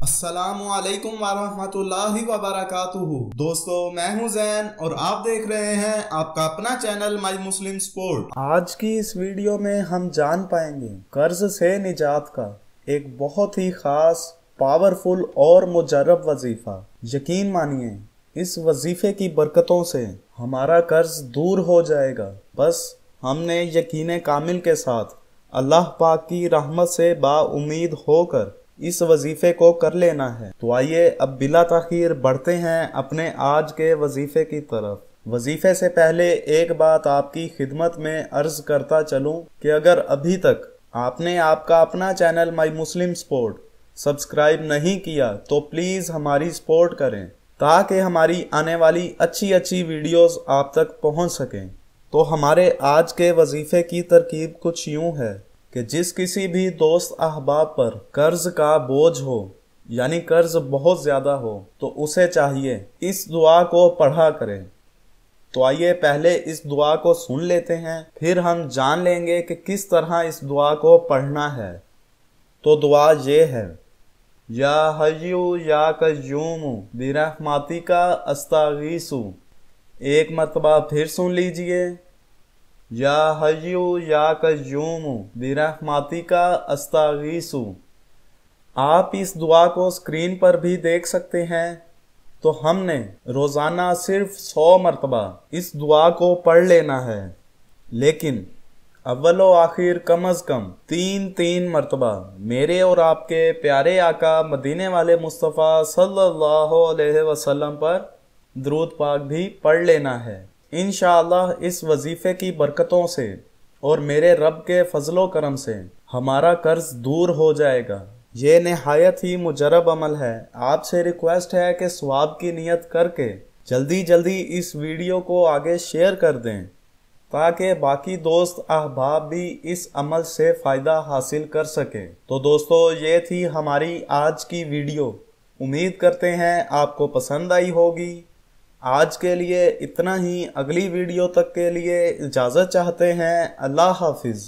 अस्सलामुअलैकुम वरहमतुल्लाहि वबरकातुहू। दोस्तों, मैं हूं जैन और आप देख रहे हैं आपका अपना चैनल माई मुस्लिम स्पोर्ट। आज की इस वीडियो में हम जान पाएंगे कर्ज से निजात का एक बहुत ही खास, पावरफुल और मुजर्रब वजीफा। यकीन मानिए, इस वजीफे की बरकतों से हमारा कर्ज दूर हो जाएगा। बस हमने यकीन कामिल के साथ अल्लाह पाक की रहमत से बाउम्मीद होकर इस वजीफे को कर लेना है। तो आइए अब बिला ताखीर बढ़ते हैं अपने आज के वजीफे की तरफ। वजीफे से पहले एक बात आपकी खिदमत में अर्ज करता चलूं कि अगर अभी तक आपने आपका अपना channel my Muslim sport subscribe नहीं किया तो प्लीज़ हमारी सपोर्ट करें ताकि हमारी आने वाली अच्छी अच्छी वीडियोस आप तक पहुंच सकें। तो हमारे आज के वजीफे की तरकीब कुछ यूं है कि जिस किसी भी दोस्त अहबाब पर कर्ज का बोझ हो, यानी कर्ज बहुत ज़्यादा हो, तो उसे चाहिए इस दुआ को पढ़ा करें। तो आइए पहले इस दुआ को सुन लेते हैं, फिर हम जान लेंगे कि किस तरह इस दुआ को पढ़ना है। तो दुआ ये है, या हय्यू या कय्यूम बिरहमातिका अस्तागीसु। एक मरतबा फिर सुन लीजिए, या हय्यू या कय्यूम बिरहमातिका अस्तागीसु। आप इस दुआ को स्क्रीन पर भी देख सकते हैं। तो हमने रोज़ाना सिर्फ 100 मरतबा इस दुआ को पढ़ लेना है, लेकिन अव्वल व आखिर कम अज़ कम 3 मरतबा मेरे और आपके प्यारे आका मदीने वाले मुस्तफ़ा सल्लल्लाहु अलैहि वसल्लम पर दुरूद पाक भी पढ़ लेना है। इंशाअल्लाह इस वजीफे की बरकतों से और मेरे रब के फजलो करम से हमारा कर्ज दूर हो जाएगा। ये नहायत ही मुजरब अमल है। आपसे रिक्वेस्ट है कि सवाब की नियत करके जल्दी जल्दी इस वीडियो को आगे शेयर कर दें ताकि बाकी दोस्त अहबाब भी इस अमल से फ़ायदा हासिल कर सके। तो दोस्तों, ये थी हमारी आज की वीडियो। उम्मीद करते हैं आपको पसंद आई होगी। आज के लिए इतना ही। अगली वीडियो तक के लिए इजाज़त चाहते हैं। अल्लाह हाफिज़।